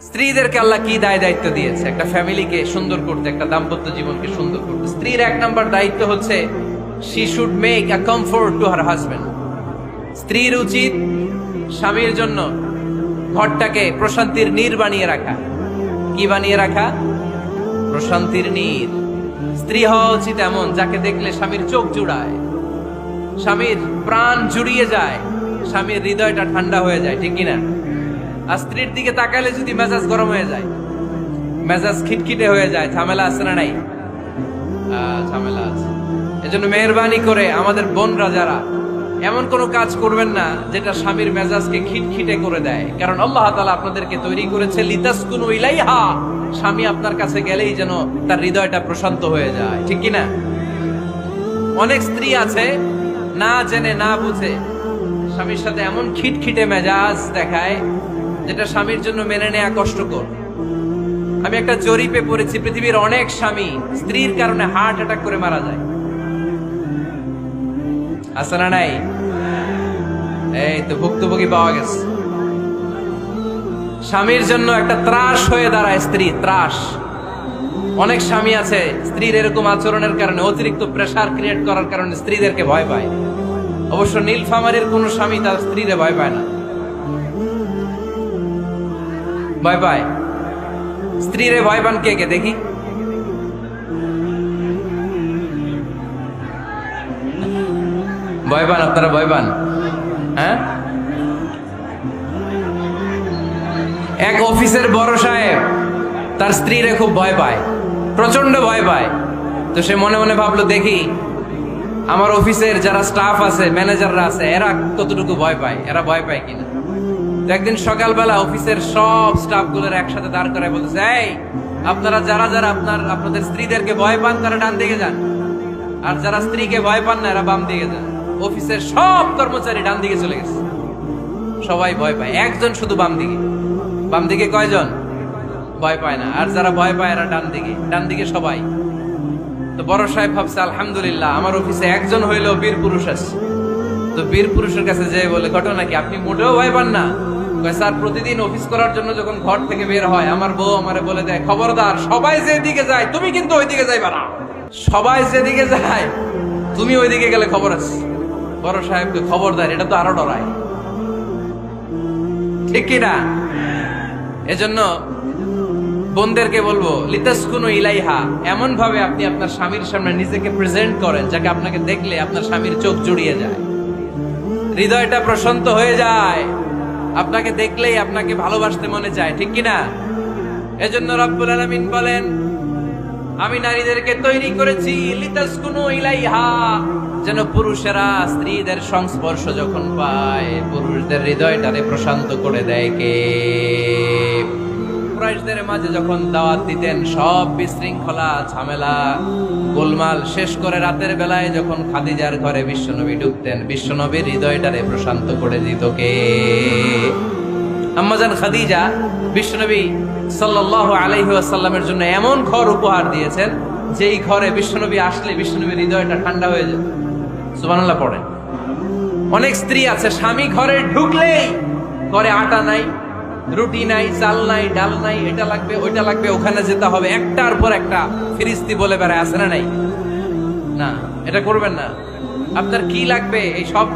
স্ত্রীদেরকে আল্লাহ কি দায়িত্ব দিয়েছে? একটা ফ্যামিলিকে সুন্দর করতে, একটা দাম্পত্য জীবনকে সুন্দর করতে। স্ত্রীর এক নম্বর দায়িত্ব হচ্ছে she should make a comfort to her husband. স্ত্রীর উচিত স্বামীর জন্য ঘরটাকে প্রশান্তির নীড় বানিয়ে রাখা। কি বানিয়ে রাখা? প্রশান্তির নীড়। স্ত্রী হওয়া উচিত এমন যাকে দেখলে স্বামীর চোখ জুড়ায়, স্বামীর প্রাণ জুড়িয়ে যায়, স্বামীর হৃদয়টা ঠান্ডা হয়ে যায়, ঠিক কিনা? আর স্ত্রীর দিকে তাকালে যদি মেজাজ গরম হয়ে যায়, মেজাজ খিটখিটে হয়ে যায়, ঝামেলা আছে না নাই? ঝামেলা আছে। এজন্য মেহেরবানি করে আমাদের বোনরা যারা, এমন কোনো কাজ করবেন না যেটা স্বামীর মেজাজকে খিটখিটে করে দেয়। কারণ আল্লাহ তাআলা আপনাদেরকে তৈরি করেছে লিতাসকুনু ইলাইহা, স্বামী আপনার কাছে গেলেই যেন তার হৃদয়টা প্রশান্ত হয়ে যায়, ঠিক কিনা? অনেক স্ত্রী আছে না জেনে না বুঝে স্বামীর সাথে এমন খিটখিটে মেজাজ দেখায় যেটা স্বামীর জন্য মেনে নেওয়া কষ্টকর। আমি একটা জরিপে পড়েছি, পৃথিবীর অনেক স্বামী স্ত্রীর কারণে হার্ট অ্যাটাক করে মারা যায়। আছে না নাই? এই তো ভুক্তভোগী পাওয়া গেছে। স্বামীর জন্য একটা ত্রাস হয়ে দাঁড়ায় স্ত্রী, ত্রাস। অনেক স্বামী আছে স্ত্রীর এরকম আচরণের কারণে, অতিরিক্ত প্রেসার ক্রিয়েট করার কারণে স্ত্রীদেরকে ভয় পায়। অবশ্য নীলফামারীর কোন স্বামী তার স্ত্রীরে ভয় পায় না। ভয় পায়? স্ত্রীরে ভয় পান কে কে দেখি? ভয় পান আপনারা? ভয় পান? হ্যাঁ, এক অফিসের বড় সাহেব তার স্ত্রীরে খুব ভয় পায়, প্রচন্ড ভয় পায়। তো সে মনে মনে ভাবলো, দেখি আমার অফিসের যারা স্টাফ আছে, ম্যানেজাররা আছে, এরা কতটুকু ভয় পায়, এরা ভয় পায় কিনা। তো একদিন সকালবেলা অফিসের সব স্টাফ গুলোর একসাথে দাঁড় করায় বলতেছে, এই আপনারা যারা যারা আপনাদের স্ত্রীদেরকে ভয় পান তারা ডান দিকে যান, আর যারা স্ত্রীকে ভয় পান না এরা বাম দিকে যান। অফিসের সব কর্মচারী ডান দিকে চলে গেছে, সবাই ভয় পায়, একজন শুধু বাম দিকে। বাম দিকে কয়জন? ভয় পায় না। আর যারা ভয় পায় এরা ডান দিকে, ডান দিকে সবাই। তো বড় সাহেব ভাবছে, আলহামদুলিল্লাহ আমার অফিসে একজন হইলেও বীর পুরুষ আছে। তো বীর পুরুষের কাছে যেয়ে বলে, ঘটনা কি, আপনি মোটেও ভয় পান না? স্যার, প্রতিদিন অফিস করার জন্য যখন ঘর থেকে বের হয় আমার বউ আমারে বলে দেয়, খবরদার সবাই যেদিকে যায় তুমি কিন্তু ওইদিকে যাইবা না, সবাই যেদিকে যায় তুমি ওইদিকে গেলে খবর আছে। বড় সাহেবকে খবরদার, এটা তো আরো ডরায়, ঠিক কিনা? এজন্য বোনদেরকে বলবো, লিতাসকুনু ইলাইহা, এমন ভাবে আপনি আপনার স্বামীর সামনে নিজেকে প্রেজেন্ট করেন যাকে আপনাকে দেখলে আপনার স্বামীর চোখ জুড়িয়ে যায়, হৃদয়টা প্রশান্ত হয়ে যায়, আপনাকে দেখলেই আপনাকে ভালোবাসতে মনে চায়, ঠিক কিনা? এজন্য রব্বুল আলামিন বলেন, আমি নারীদেরকে তৈরি করেছি লিতাসকুনু ইলাইহা, যেন পুরুষেরা স্ত্রীদের সংস্পর্শ যখন পায় পুরুষদের হৃদয়টারে প্রশান্ত করে দেয়। কে? কুরাইশদের মাঝে যখন দাওয়াত দিতেন, সব বিশৃঙ্খলা ঝামেলা গোলমাল শেষ করে রাতের বেলায় যখন খাদিজার ঘরে বিশ্বনবী ঢুকতেন, বিশ্বনবীর হৃদয়টারে প্রশান্ত করে দিত কে? আম্মাজান খাদিজা বিশ্বনবী সাল্লাল্লাহু আলাইহি ওয়াসাল্লামের জন্য এমন ঘর উপহার দিয়েছেন যেই ঘরে বিশ্বনবী আসলে বিশ্বনবীর হৃদয়টা ঠান্ডা হয়ে যায়। সুবহানাল্লাহ পড়েন। অনেক স্ত্রী আছে স্বামী ঘরে ঢুকলেই ঘরে আটা নাই, রুটি নাই, চাল নাই, ডাল নাই, এটা লাগবে ওইটা লাগবে, ওখানে যেতে হবে, একটার পর একটা ফিরিস্তি বলে বেড়ায়, আছে না নাই? না, এটা করবেন না। আপনার কি লাগবে এই সব